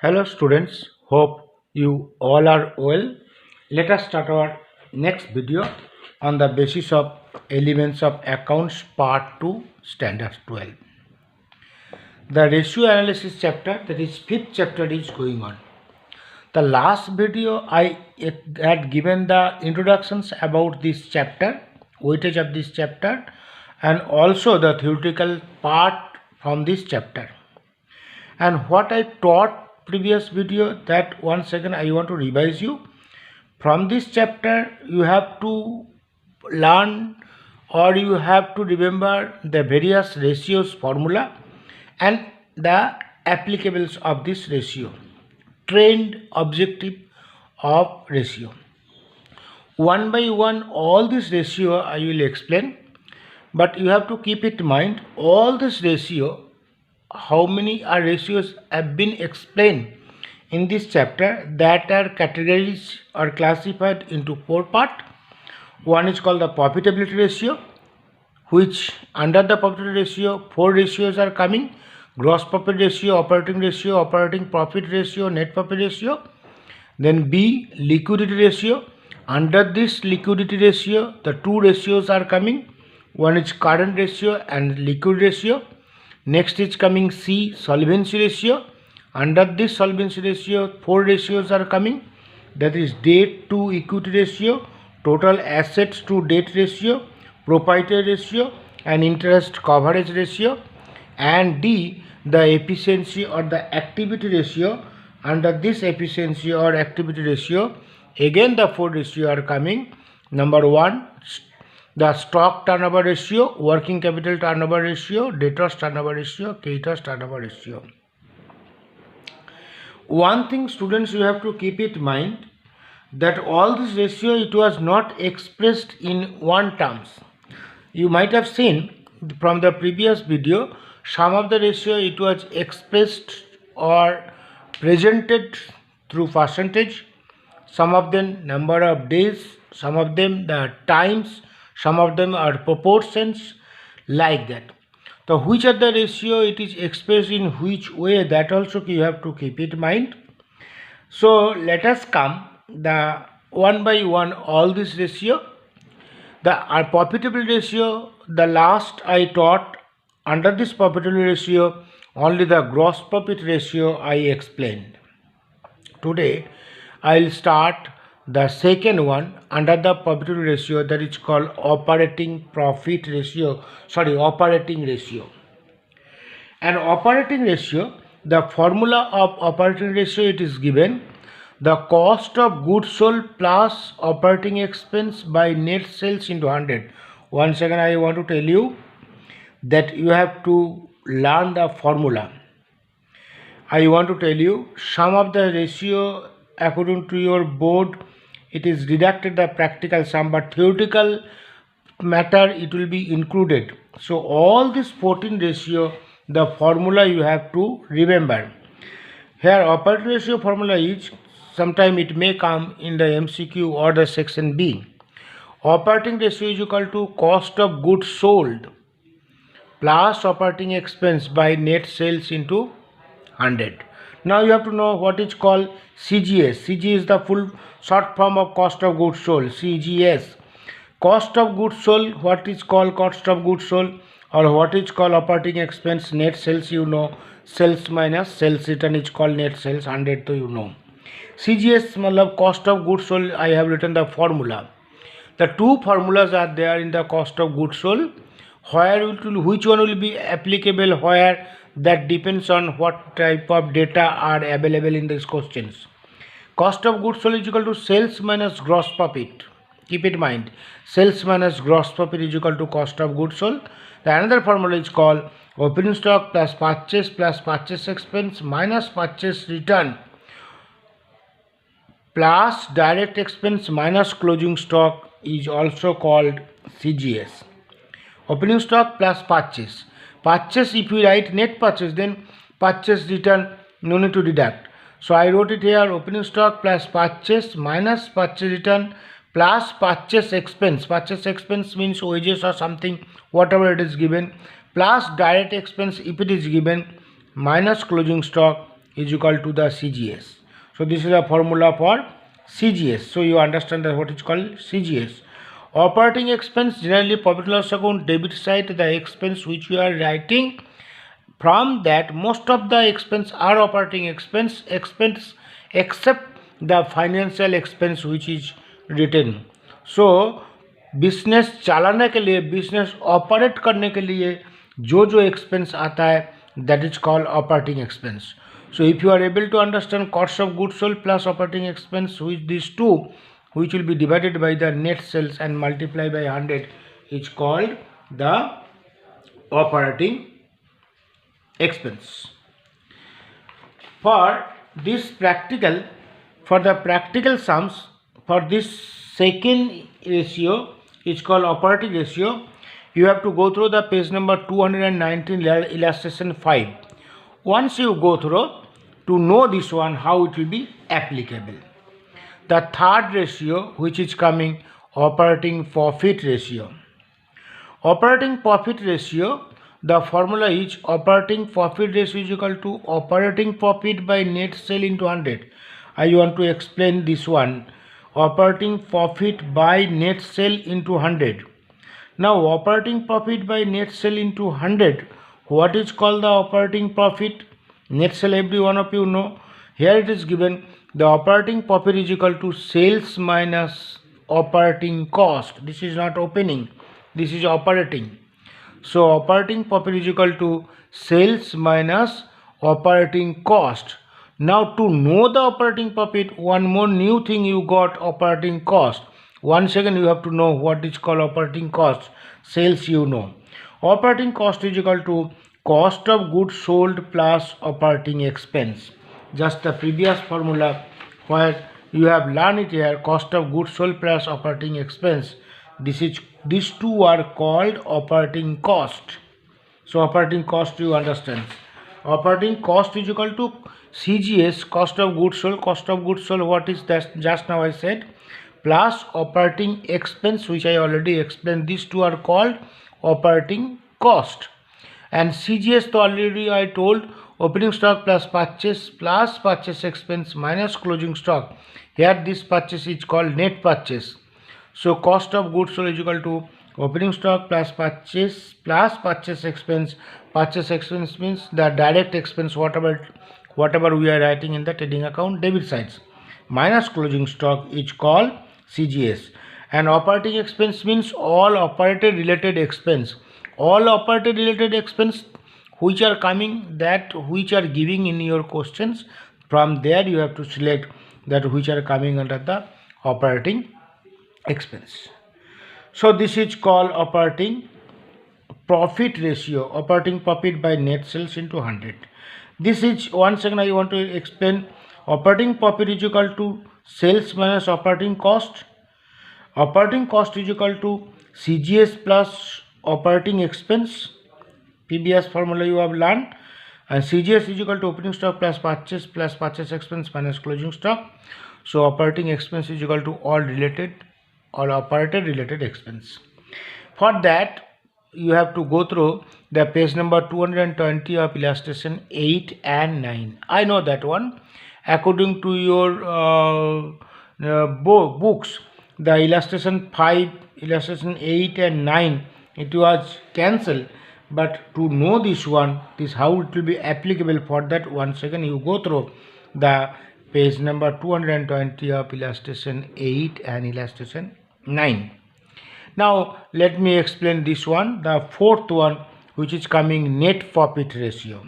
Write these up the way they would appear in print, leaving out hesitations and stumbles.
Hello students, hope you all are well. Let us start our next video on the basis of elements of accounts part 2 standard 12. The ratio analysis chapter, that is fifth chapter, is going on. The last video I had given the introductions about this chapter, weightage of this chapter, and also the theoretical part from this chapter. And what I taught previous video, that once again I want to revise you. From this chapter you have to learn or you have to remember the various ratios formula and the applicables of this ratio, trend objective of ratio. One by one all this ratio I will explain, but you have to keep it in mind all this ratio, how many are ratios have been explained in this chapter, that are categorized or classified into four parts. One is called the profitability ratio, which under the profitability ratio four ratios are coming: gross profit ratio, operating profit ratio, net profit ratio. Then B, liquidity ratio. Under this liquidity ratio the two ratios are coming, one is current ratio and liquid ratio. Next is coming C, solvency ratio. Under this solvency ratio four ratios are coming, that is debt to equity ratio, total assets to debt ratio, proprietary ratio and interest coverage ratio. And D, the efficiency or the activity ratio. Under this efficiency or activity ratio again the four ratio are coming. Number one, the stock turnover ratio, working capital turnover ratio, debtors turnover ratio, creditors turnover ratio. One thing students, you have to keep it in mind that all this ratio, it was not expressed in one terms. You might have seen from the previous video some of the ratio it was expressed or presented through percentage, some of them number of days, some of them the times, some of them are proportions, like that. So which are the ratio it is expressed in which way, that also you have to keep it in mind. So let us come the one by one all this ratio. The profitability ratio, the last I taught, under this profitability ratio only the gross profit ratio I explained. Today I will start the second one under the profitability ratio, that is called operating ratio. And operating ratio, the formula of operating ratio, it is given the cost of goods sold plus operating expense by net sales into 100. Once again I want to tell you that you have to learn the formula. I want to tell you some of the ratio according to your board it is deducted the practical sum, but theoretical matter it will be included. So all this 14 ratio, the formula you have to remember. Here operating ratio formula is, sometime it may come in the MCQ or the section B. Operating ratio is equal to cost of goods sold plus operating expense by net sales into 100. Now you have to know what is called CGS. CG is the full short form of cost of goods sold, CGS. Cost of goods sold, what is called cost of goods sold, or what is called operating expense, net sales you know, sales minus sales return is called net sales, 100 to you know. CGS matlab cost of goods sold, I have written the formula. The two formulas are there in the cost of goods sold. Which one will be applicable where, that depends on what type of data are available in these questions. Cost of goods sold is equal to sales minus gross profit. Keep it in mind, sales minus gross profit is equal to cost of goods sold. The another formula is called opening stock plus purchase expense minus purchase return plus direct expense minus closing stock is also called CGS. Opening stock plus purchase. Purchase, if we write net purchase, then purchase return no need to deduct. So I wrote it here, opening stock plus purchase minus purchase return plus purchase expense. Purchase expense means wages or something, whatever it is given, plus direct expense if it is given, minus closing stock is equal to the CGS. So this is a formula for CGS. So you understand that what is called CGS. Operating expense, generally profit loss account, debit side, the expense which you are writing. From that, most of the expense are operating expense except the financial expense which is written. So business चलाने के लिए, business operate करने के लिए जो expense आता है, that is called operating expense. So if you are able to understand cost of goods sold plus operating expense, with these two which will be divided by the net sales and multiply by 100, is called the operating expense. For the practical sums, for this second ratio is called operating ratio, you have to go through the page number 219, illustration 5. Once you go through, to know this one, how it will be applicable. The third ratio, which is coming operating profit ratio. Operating profit ratio, the formula is operating profit ratio is equal to operating profit by net sale into 100. I want to explain this one. Operating profit by net sale into 100. Now operating profit by net sale into 100. What is called the operating profit? Net sale, every one of you know. Here it is given, the operating profit is equal to sales minus operating cost. This is not opening, this is operating. So operating profit is equal to sales minus operating cost. Now to know the operating profit, one more new thing you got, operating cost. Once again you have to know what is called operating cost. Sales you know. Operating cost is equal to cost of goods sold plus operating expense. Just the previous formula where you have learned it here, cost of goods sold plus operating expense. These two are called operating cost. So operating cost you understand. Operating cost is equal to CGS, cost of goods sold. Cost of goods sold, what is that? Just now I said, plus operating expense, which I already explained. These two are called operating cost. And CGS, already I told, opening stock plus purchase expense minus closing stock. Here this purchase is called net purchase. So cost of goods sold is equal to opening stock plus purchase expense. Purchase expense means the direct expense, whatever we are writing in the trading account debit sides, minus closing stock is called CGS. And operating expense means all operated related expense. All operated related expense which are coming, that which are giving in your questions. From there you have to select that which are coming under the operating expense. So this is called operating profit ratio, operating profit by net sales into 100. This is, once again I want to explain, operating profit is equal to sales minus operating cost. Operating cost is equal to CGS plus operating expense. PBS formula you have learned. And CGS is equal to opening stock plus purchase expense minus closing stock. So operating expense is equal to all operated related expense. For that you have to go through the page number 220 of illustration 8 and 9. I know that one. According to your books, the illustration 5, illustration 8 and 9, it was cancelled. But to know this one, this how it will be applicable. For that, once again you go through the page number 220 of illustration 8 and illustration 9. Now let me explain this one, the fourth one, which is coming net profit ratio.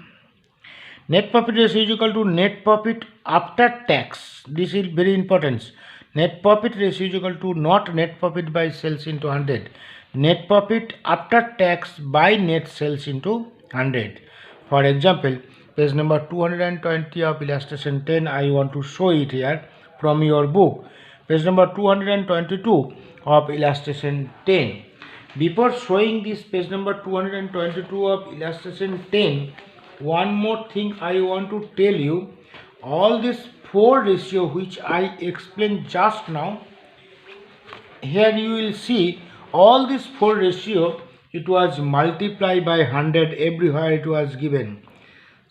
Net profit ratio is equal to net profit after tax. This is very important. Net profit ratio is equal to not net profit by sales into 100. Net profit after tax by net sales into 100. For example, page number 220 of illustration 10, I want to show it here from your book. Page number 222 of illustration 10. Before showing this page number 222 of illustration 10, one more thing I want to tell you. All this 4 ratio which I explained just now, here you will see all this 4 ratio, it was multiplied by 100 everywhere it was given.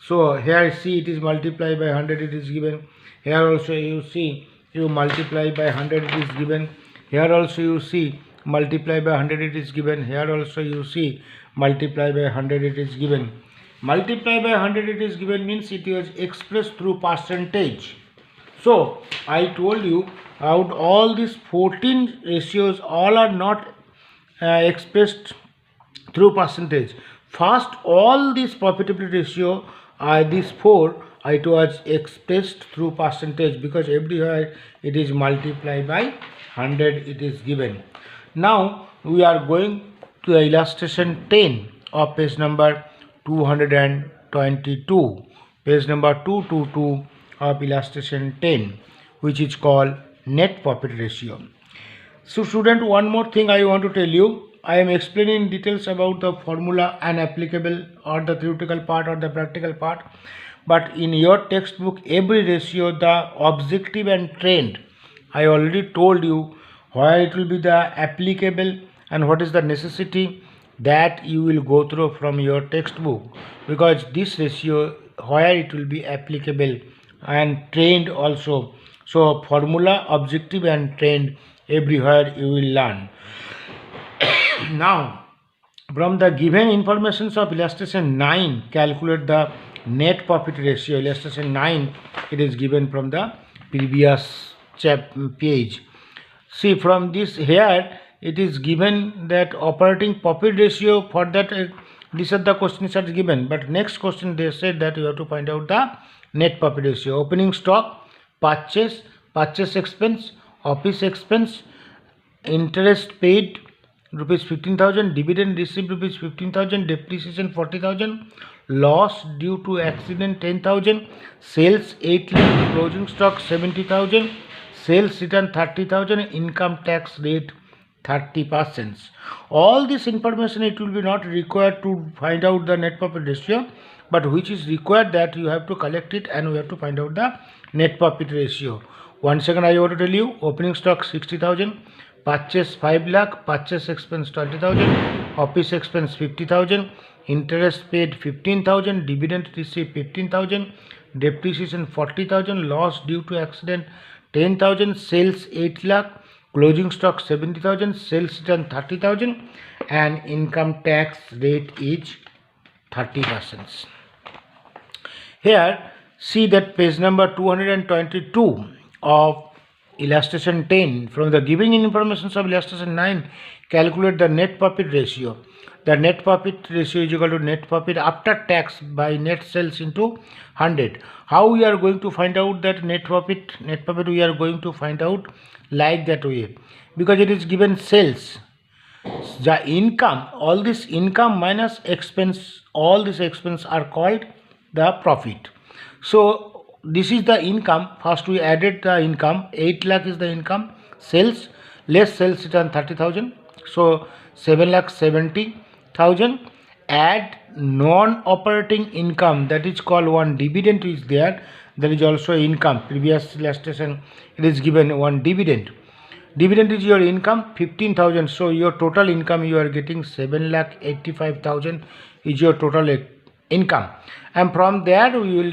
So here see it is multiplied by 100, it is given. Here also you see you multiply by 100, it is given. Here also you see multiply by 100, it is given. Here also you see multiply by 100, it is given. Multiply by 100, it is given means it was expressed through percentage. So I told you out all these 14 ratios all are not expressed through percentage. First all this profitability ratio these four it was expressed through percentage because everywhere it is multiplied by 100 it is given. Now we are going to the illustration 10 of page number 222, page number 222 of illustration 10, which is called net profit ratio. So student, one more thing I want to tell you. I am explaining details about the formula and applicable or the theoretical part or the practical part. But in your textbook, every ratio, the objective and trend, I already told you where it will be the applicable and what is the necessity that you will go through from your textbook, because this ratio where it will be applicable and trend also. So formula, objective and trend everywhere you will learn. Now from the given informations of illustration 9, calculate the net profit ratio. Illustration 9, it is given from the previous page. See, from this here it is given that operating profit ratio. For that these are the questions are given, but next question they said that you have to find out the net profit ratio. Opening stock, purchase expense, office expense, interest paid rupees 15,000, dividend received rupees 15,000, depreciation 40,000, loss due to accident 10,000, sales 8 lakh, closing stock 70,000, sales return 30,000, income tax rate 30%. All this information it will be not required to find out the net profit ratio, but which is required that you have to collect it and we have to find out the net profit ratio. Once again I want to tell you, opening stock 60,000, purchase 5 lakh, purchase expense 20,000, office expense 50,000, interest paid 15,000, dividend received 15,000, depreciation 40,000, loss due to accident 10,000, sales 8 lakh, closing stock 70,000, sales return 30,000, and income tax rate is 30%. Here see that page number 222 of illustration 10. From the giving information of illustration 9, calculate the net profit ratio. The net profit ratio is equal to net profit after tax by net sales into 100. How we are going to find out that net profit? Net profit we are going to find out like that way, because it is given sales. The income, all this income minus expense, all this expense are called the profit. So this is the income. First we added the income, 8 lakh is the income, sales less sales return 30,000, so 7,70,000. Add non-operating income, that is called one dividend is there, that is also income. Previous illustration it is given one dividend. Dividend is your income 15,000, so your total income you are getting 7,85,000 is your total income, and from there we will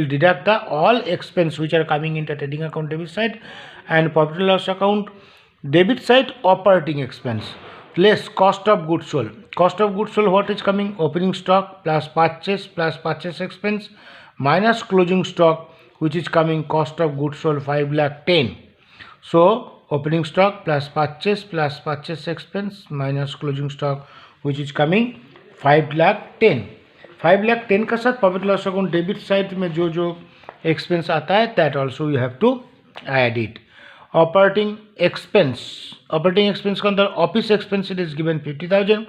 deduct the all expense which are coming into trading account debit side, and profit and loss account debit side operating expense less cost of goods sold. Cost of goods sold, what is coming? Opening stock plus purchase expense minus closing stock, which is coming cost of goods sold 5,10,000. So opening stock plus purchase expense minus closing stock, which is coming 5,10,000. 5,10,000 का साथ profit loss account debit side में जो जो expense आता है that also you have to add it. Operating expense के अंदर office expense it is given 50,000,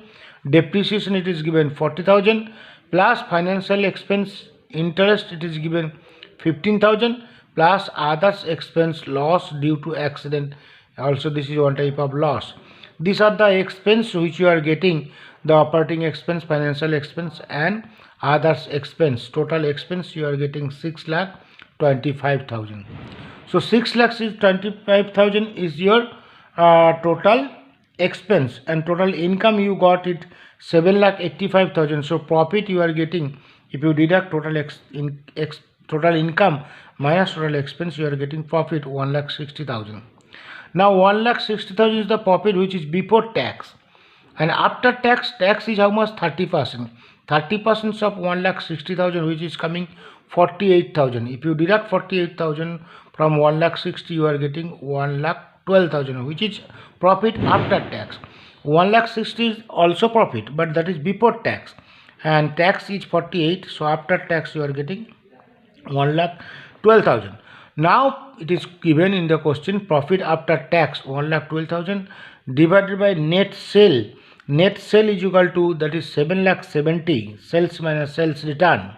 depreciation it is given 40,000, plus financial expense interest it is given 15,000, plus others expense loss due to accident, also this is one type of loss. These are the expense which you are getting, the operating expense, financial expense and others expense. Total expense you are getting 6,25,000. So 6,25,000 is your total expense, and total income you got it 7,85,000. So profit you are getting If you deduct total income minus total expense, you are getting profit 1,60,000. Now 1,60,000 is the profit which is before tax, and after tax, tax is how much? 30%. 30% of 1,60,000, which is coming 48,000. If you deduct 48,000 from 1,60,000, you are getting 1,12,000, which is profit after tax. 1,60,000 is also profit, but that is before tax, and tax is 48. So after tax, you are getting 1,12,000. Now it is given in the question profit after tax 1,12,000 divided by net sale. Net sale is equal to, that is 7,70,000, sales minus sales return,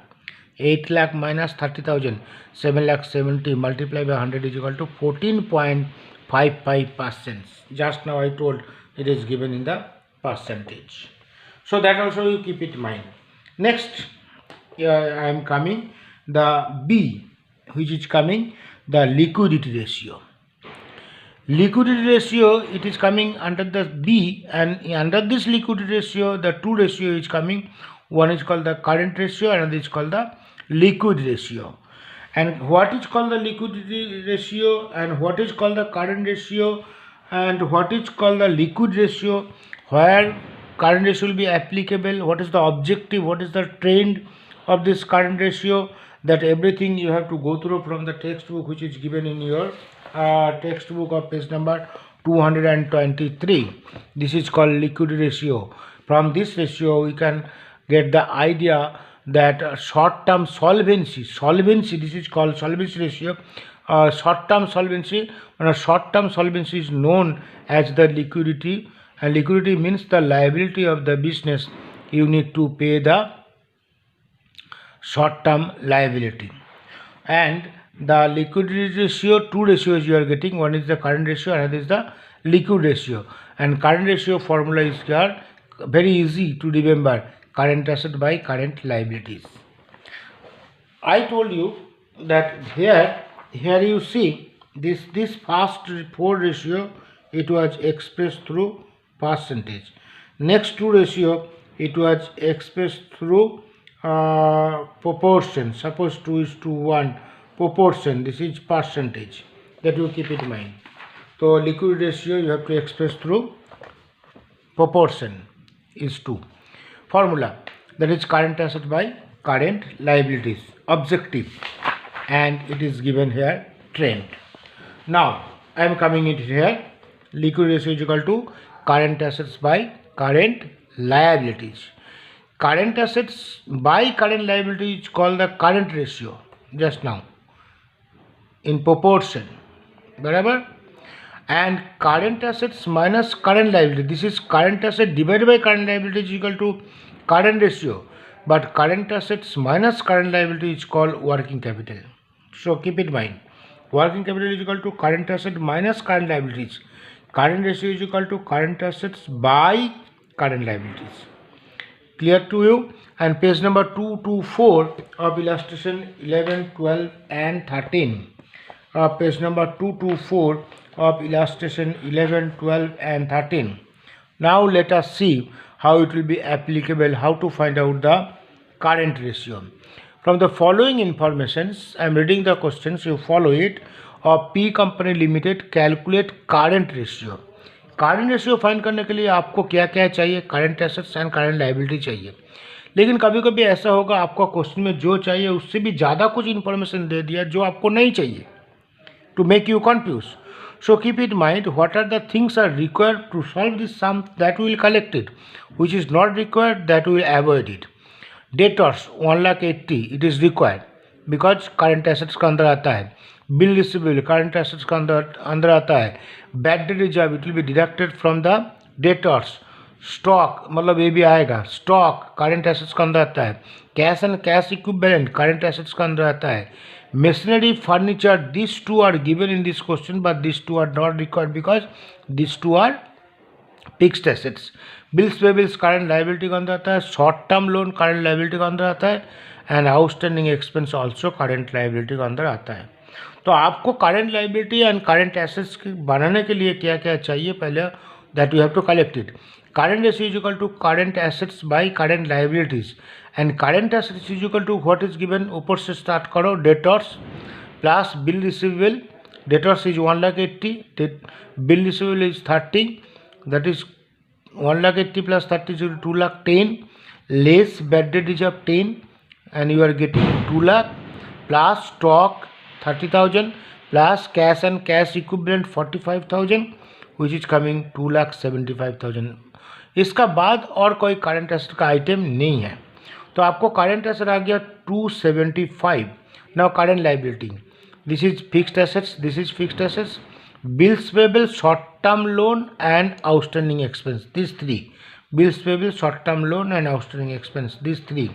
8 lakh minus 30,000, 7,70,000 multiplied by 100 is equal to 14.55%. Just now I told it is given in the percentage. So that also you keep it in mind. Next, I am coming the B, which is coming the liquidity ratio. Liquidity ratio, it is coming under the B, and under this liquidity ratio, the two ratio is coming. One is called the current ratio, another is called the liquid ratio. And what is called the liquidity ratio, and what is called the current ratio, and what is called the liquid ratio, where current ratio will be applicable, what is the objective, what is the trend of this current ratio, that everything you have to go through from the textbook, which is given in your textbook of page number 223. This is called liquidity ratio. From this ratio we can get the idea that short-term solvency, this is called solvency ratio. Short-term solvency, short-term solvency is known as the liquidity, and liquidity means the liability of the business you need to pay the short-term liability. And the liquidity ratio, two ratios you are getting. One is the current ratio, another is the liquid ratio. And current ratio formula is here, very easy to remember: current asset by current liabilities. I told you that here you see this first four ratio, it was expressed through percentage. Next two ratio, it was expressed through proportion. Suppose 2:1 proportion, this is percentage, that you keep it in mind. So liquid ratio you have to express through proportion, is 2. Formula, that is current asset by current liabilities, objective, and it is given here trend. Now I am coming into here, liquid ratio is equal to current assets by current liabilities. Current assets by current liability is called the current ratio just now in proportion, barabar. And current assets minus current liability, this is current asset divided by current liability is equal to current ratio, but current assets minus current liability is called working capital. So keep it in mind, working capital is equal to current asset minus current liabilities. Current ratio is equal to current assets by current liabilities. Clear to you? And page number 224 of illustration 11, 12 and 13. Page number 224 of illustration 11, 12 and 13. Now let us see how it will be applicable, how to find out the current ratio. From the following informations, I am reading the questions, you follow it. Of P Company Limited, calculate current ratio. Current ratio find करने के लिए आपको क्या क्या चाहिए? Current assets and current liability चाहिए। लेकिन कभी कभी ऐसा होगा आपका क्वेश्चन में जो चाहिए उससे भी ज़्यादा कुछ इन्फॉर्मेशन दे दिया जो आपको नहीं चाहिए, to make you confuse. So keep in mind what are the things are required to solve this sum, that we will collect it. Which is not required, that we will avoid it. Debtors 1,80,000 it is required because current assets का अंदर आता है. Bill receivable current assets का अंदर आता है. Bad debt reserve it will be deducted from the debtors. Stock मतलब ये भी आएगा. Stock current assets का अंदर आता है. Cash and cash equivalent current assets का अंदर आता है. Machinery, furniture, these two are given in this question, but these two are not required because these two are fixed assets. Bills payables current liability का अंदर आता है. Short term loan current liability का अंदर आता है. And outstanding expense also current liability का अंदर आता है. तो आपको current liability and current assets बनाने के लिए क्या क्या चाहिए, पहले that you have to collect it. Current ratio is equal to current assets by current liabilities, and current assets is equal to what is given. ऊपर से start करो, debtors plus bill receivable. Debtors is 1,80,000, bill receivable is 30, that is 1,80,000 plus 30 is 2,10,000, less bad debt is of 10, and you are getting 2 lakh, plus stock 30,000, plus cash and cash equivalent 45,000, which is coming 2,75,000. इसका बाद और कोई current asset का item नहीं है, तो आपको current asset आ गया 275. Now current liability, this is fixed assets, this is fixed assets, bills payable, short term loan and outstanding expense, these three, bills payable, short term loan and outstanding expense, these three,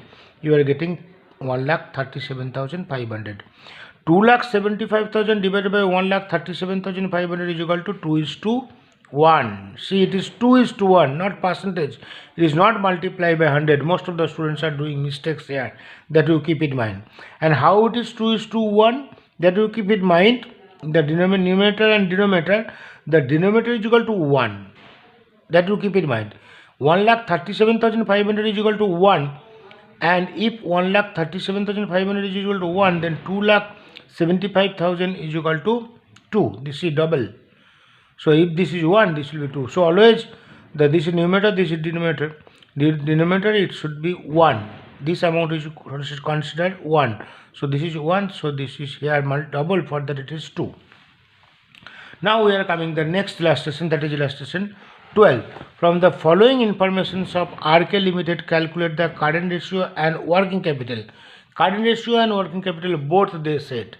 you are getting 1,37,500. 2,75,000 divided by 1,37,500 is equal to 2:1. See, it is 2:1, not percentage. It is not multiplied by 100. Most of the students are doing mistakes here. That you keep in mind. And how it is 2:1? That you keep in mind. The numerator and denominator. The denominator is equal to 1. That you keep in mind. 1,37,500 is equal to 1. And if 1,37,500 is equal to 1, then 2,75,000 is equal to 2. This is double. So if this is 1, this will be 2. So always this is numerator, this is denominator. The denominator, it should be 1. This amount is considered 1. So this is 1. So this is here double, for that it is 2. Now we are coming the next illustration, that is illustration 12. From the following informations of RK Limited, calculate the current ratio and working capital. Current ratio and working capital both they said.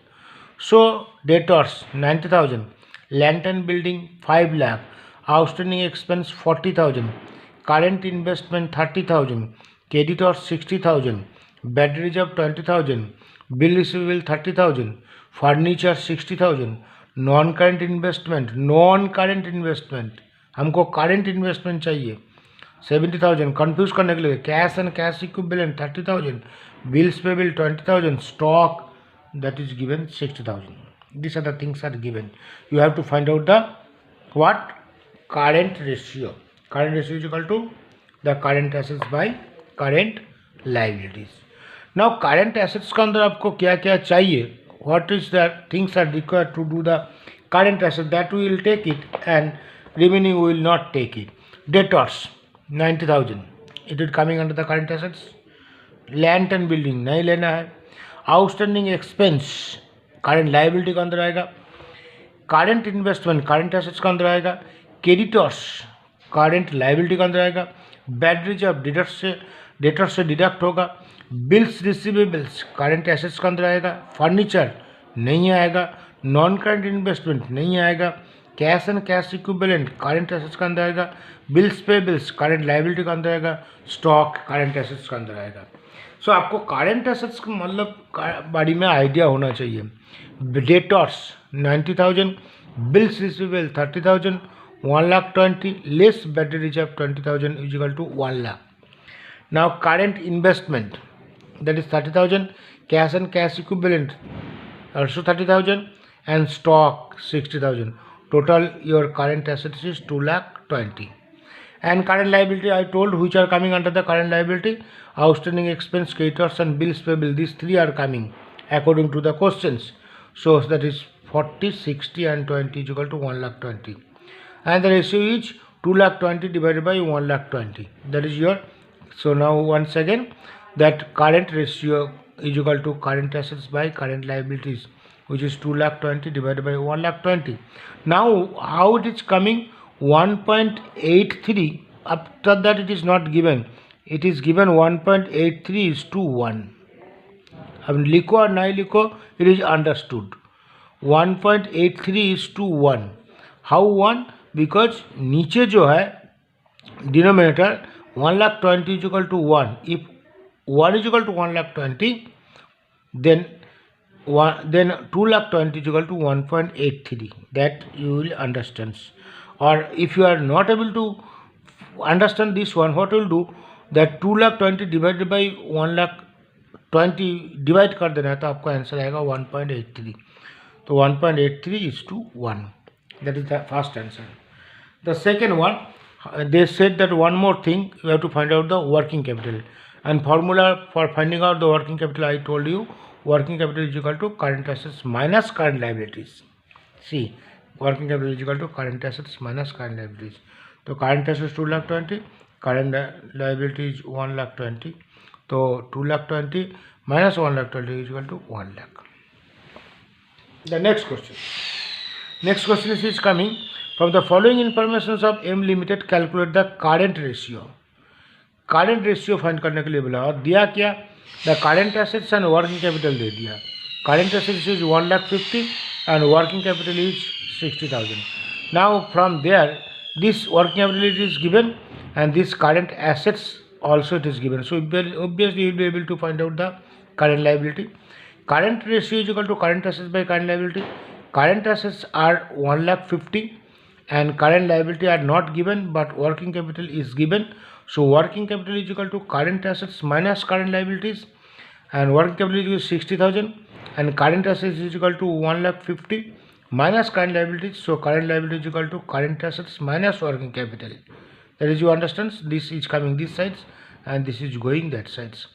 So debtors 90,000, land and building 5 lakh, outstanding expense 40,000, current investment 30,000, creditors 60,000, bad reserve 20,000, bill receivable 30,000, furniture 60,000, non-current investment हमको current investment चाहिए 70,000. Confuse करने के लिए cash and cash equivalent 30,000, bills payable 20,000, stock that is given 60,000. These are the things are given. You have to find out the what current ratio. Current ratio is equal to the current assets by current liabilities. Now current assets के अंदर आपको क्या क्या चाहिए, what is the things are required to do the current asset, that we will take it and remaining we will not take it. Debtors 90,000, it is coming under the current assets. Land and building नहीं लेना है. Outstanding expense current liability के अंदर आएगा. Current investment current assets के अंदर आएगा. Creditors current liability के अंदर आएगा. बैड रिजर्व डेटर्स से डिडक्ट होगा. बिल्स रिसीवेबल्स करंट एसेट्स के अंदर आएगा. फर्नीचर नहीं आएगा. नॉन करंट इन्वेस्टमेंट नहीं आएगा. Cash and cash equivalent current assets के अंदर आएगा. बिल्स पेबल्स करंट लाइबिलिटी के अंदर आएगा. स्टॉक करंट एसेट्स के अंदर आएगा. सो आपको करंट एसेट्स का मतलब बारे में आइडिया होना चाहिए. Debtors 90,000, bills receivable 30,000, 1,20,000 less bad reserve 20,000 is equal to 1 lakh. Now current investment that is 30,000, cash and cash equivalent also 30,000, and stock 60,000. Total your current assets is 2,20,000. And current liability I told which are coming under the current liability: outstanding expense, creditors and bills payable. These three are coming according to the questions. So that is 40, 60 and 20 is equal to 1,20,000. And the ratio is 2,20,000 divided by 1,20,000. That is your. So now once again, that current ratio is equal to current assets by current liabilities, which is 2,20,000 divided by 1,20,000. Now how it is coming? 1.83. After that it is not given. It is given 1.83 is to 1. अब लिखो और नहीं लिखो, it is understood. 1.83 is to 1. How 1? Because नीचे जो है denominator 1,20,000 is equal to 1. If 1 is equal to 1,20,000, then 2,20,000 is equal to 1.83. That you will understand. Or if you are not able to understand this one, what will do? That 2,20,000 divided by 1,20,000 divide कर देना है, तो आपका answer आएगा 1.83. तो 1.83 is to 1. That is the first answer. The second one, They said that one more thing, you have to find out the working capital. And formula for finding out the working capital, I told you, working capital is equal to current assets minus current liabilities. See, working capital is equal to current assets minus current liabilities. So current assets 2,20,000, current liability is 1,20,000. So 2,20,000 minus 1,20,000 is equal to 1 lakh. The next question. Next question is coming. From the following informations of M Limited, calculate the current ratio. Current ratio find करने के लिए बोला और दिया क्या, the current assets and working capital दे दिया. Current assets is 1,50,000 and working capital is 60,000. Now from there this working capital is given and this current assets also it is given. So obviously you will be able to find out the current liability. Current ratio is equal to current assets by current liability. Current assets are 1,50,000 and current liability are not given, but working capital is given. So working capital is equal to current assets minus current liabilities, and working capital is equal to 60,000 and current assets is equal to 1,50,000 minus current liabilities. So current liability is equal to current assets minus working capital. That is, you understand, this is coming this sides and this is going that sides.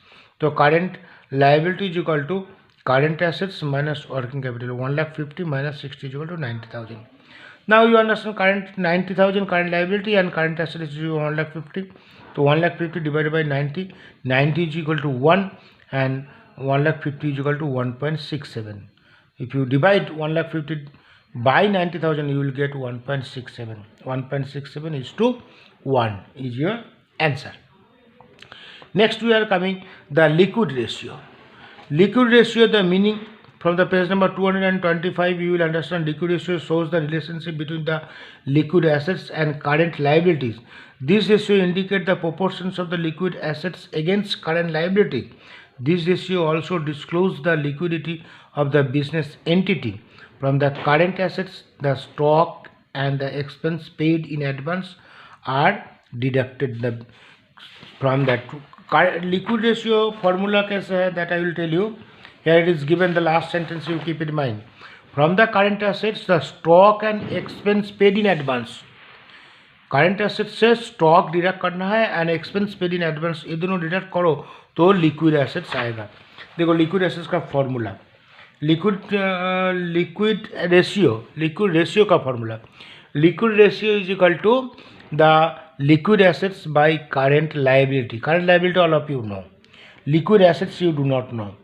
So current liability is equal to current assets minus working capital. 1,50,000 minus 60 is equal to 90,000. Now you understand, current 90,000 current liability and current asset is 1,50,000. So 1,50,000 divided by 90, 90 is equal to 1 and 1,50,000 is equal to 1.67. If you divide 1,50,000 by 90,000, you will get 1.67. 1.67 is to 1 is your answer. Next we are coming the liquid ratio. Liquid ratio, the meaning from the page number 225, you will understand liquid ratio shows the relationship between the liquid assets and current liabilities. This ratio indicates the proportions of the liquid assets against current liability. This ratio also discloses the liquidity of the business entity. From the current assets, the stock and the expense paid in advance are deducted. From that liquid ratio formula कैसे है, that I will tell you. Here it is given, the last sentence you keep in mind. From the current assets, the stock and expense paid in advance. Current assets से stock deduct करना है and expense paid in advance, ये दोनों deduct करो तो liquid assets आएगा. देखो liquid assets का फॉर्मूला, liquid ratio का formula, liquid ratio is equal to the liquid assets by current liability. Current liability all of you know, liquid assets you do not know,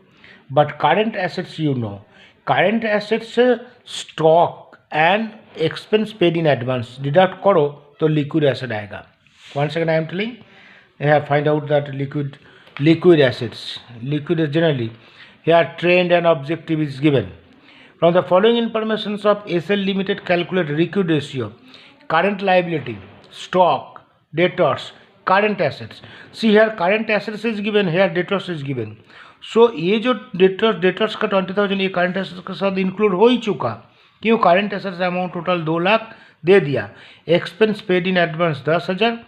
but current assets you know. Current assets stock and expense paid in advance deduct करो तो liquid asset आएगा. Once again I am telling, here find out that liquid assets, liquid is generally, here trend and objective is given. From the following informations of SL Limited, calculate liquid ratio, current liability, stock, debtors, current assets. See here current assets is given, here debtors is given. So ये जो debtors का 20,000 ये current assets के साथ include हो ही चुका, क्यों current assets amount total 2 lakh दे दिया, expense paid in advance 10,000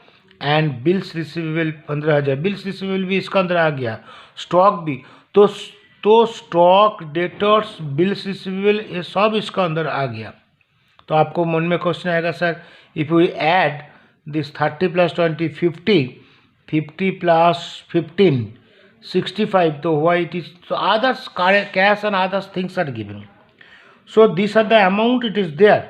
and bills receivable 15,000. Bills receivable भी इसका अंदर आ गया, स्टॉक भी, तो स्टॉक, डेटर्स, बिल्स रिसीवेबल ये सब इसका अंदर आ गया. तो आपको मन में क्वेश्चन आएगा, sir if you add this 30 + 20 50, 50 + 15 65, तो हुआ इट इज, तो others cash and others things are given. So this are the amount it is there,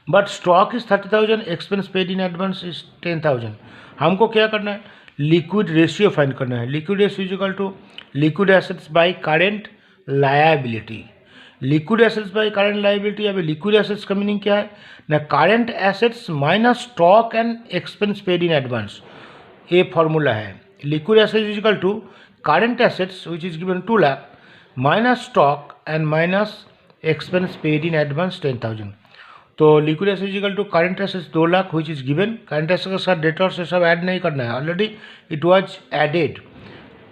but stock is 30,000, expense paid in advance is 10,000. हमको क्या करना है, liquid ratio find करना है. Liquid ratio is equal to liquid assets by current liability. Liquid assets by current liability, अभी liquid assets का meaning क्या है ना, current assets minus stock and expense paid in advance, ये फॉर्मूला है. Liquid assets is equal to current assets which is given 2 lakh minus stock and minus expense paid in advance 10,000. तो liquid assets is equal to current assets 2 lakh which is given. Current assets के साथ debtors से सब add नहीं करना है, already it was added.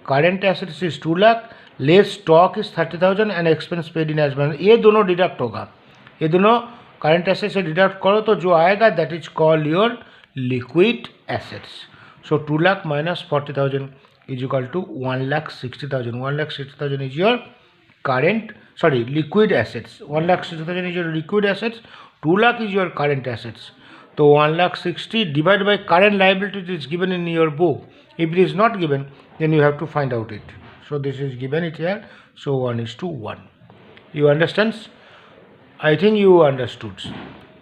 Current assets is 2 lakh, less stock is 30,000 and expense paid in advance, ये दोनों डिडक्ट होगा, ये दोनों करंट एसेट्स से डिडक्ट करो तो जो आएगा that is called your liquid assets. So 2 lakh minus 40,000 is equal to 1,60,000. 1,60,000 is your liquid assets. 1,60,000 is your liquid assets, 2 lakh is your current assets. So 1,60,000 divided by current liability is given in your book. If it is not given, then you have to find out it. So this is given it here. So 1:1. You understand? I think you understood.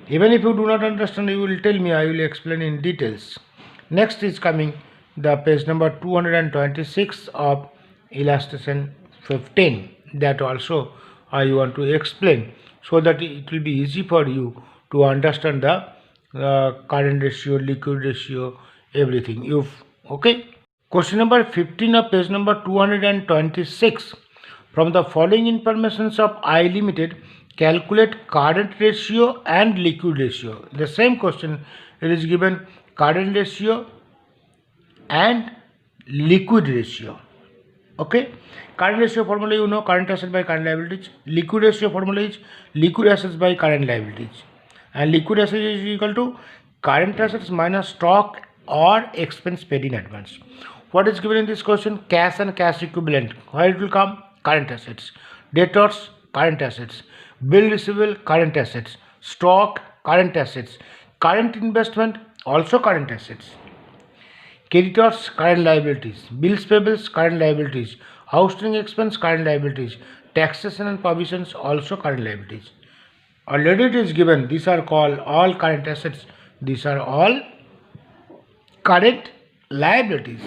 Even if you do not understand, you will tell me. I will explain in details. Next is coming the page number 226 of illustration 15. That also I want to explain so that it will be easy for you to understand the current ratio, liquid ratio, everything. Okay. Question number 15 of page number 226. From the following informations of I Limited, calculate current ratio and liquid ratio. The same question, it is given current ratio and liquid ratio. Okay. Current ratio formula you know, current assets by current liabilities. Liquid ratio formula is liquid assets by current liabilities. And liquid assets is equal to current assets minus stock or expense paid in advance. What is given in this question? Cash and cash equivalent. Where it will come? Current assets. Debtors, current assets. Bill receivable, current assets. Stock, current assets. Current investment, also current assets. Creditors, current liabilities. Bills payables, current liabilities. Outstanding expense, current liabilities. Taxation and provisions, also current liabilities. Already it is given. These are called all current assets. These are all current liabilities.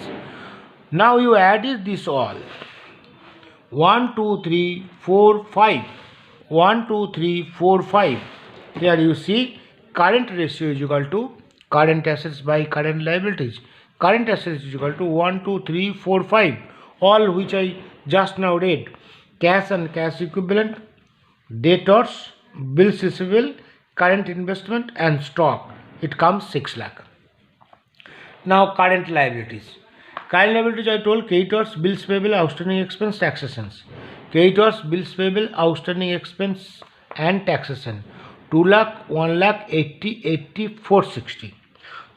Now you add this all. 1, 2, 3, 4, 5. 1, 2, 3, 4, 5. Here you see current ratio is equal to current assets by current liabilities. Current assets is equal to 1, 2, 3, 4, 5. All which I just now read. Cash and cash equivalent, debtors, bills receivable, current investment and stock. It comes 6 lakh. Now current liabilities. Current liabilities I told creditors, bills payable, outstanding expense, taxations. Creditors, bills payable, outstanding expense and taxation. 2 lakh, 1 lakh, 80, 80, 460.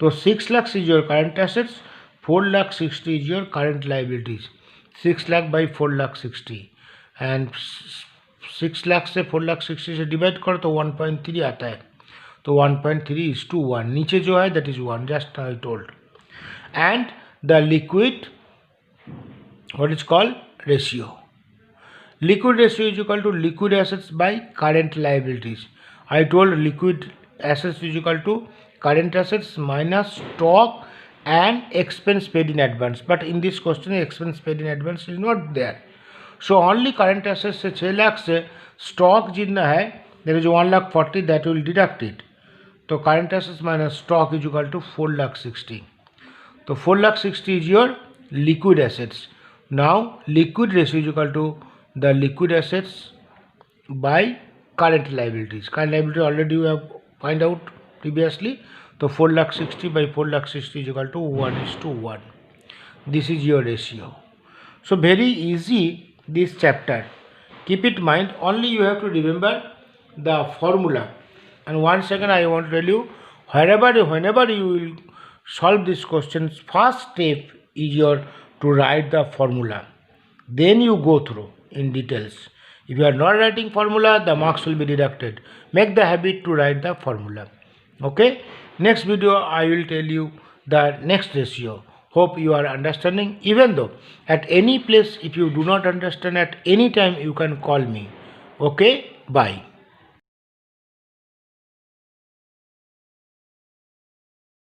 So 6 lakhs is your current assets, 4 lakh 60 is your current liabilities. 6 lakh by 4 lakh 60 and 6 lakh से 4 लाख 60 से divide करो तो 1.3 आता है. तो 1.3 is to 1. नीचे जो है that is 1, just I told. And the liquid, what is called ratio. Liquid ratio is equal to liquid assets by current liabilities. I told liquid assets is equal to current assets minus stock and expense paid in advance. But in this question, expense paid in advance is not there. So only current assets से 6 लाख से stock जितना है there is 1 lakh 40 that will deduct it. तो current assets minus stock is equal to 4 lakh 60. तो 4 lakh 60 is your liquid assets. Now liquid ratio is equal to the liquid assets by current liabilities. Current liability already you have find out previously. So 4 lakh 60 by 4 lakh 60 is equal to 1:1. This is your ratio. So very easy this chapter. Keep it mind, only you have to remember the formula. And once again I want to tell you, whenever you will solve these questions, first step is your to write the formula. Then you go through in details. If you are not writing formula, the marks will be deducted. Make the habit to write the formula. Okay. Next video I will tell you the next ratio. Hope you are understanding. Even though at any place if you do not understand at any time, you can call me. Okay. Bye.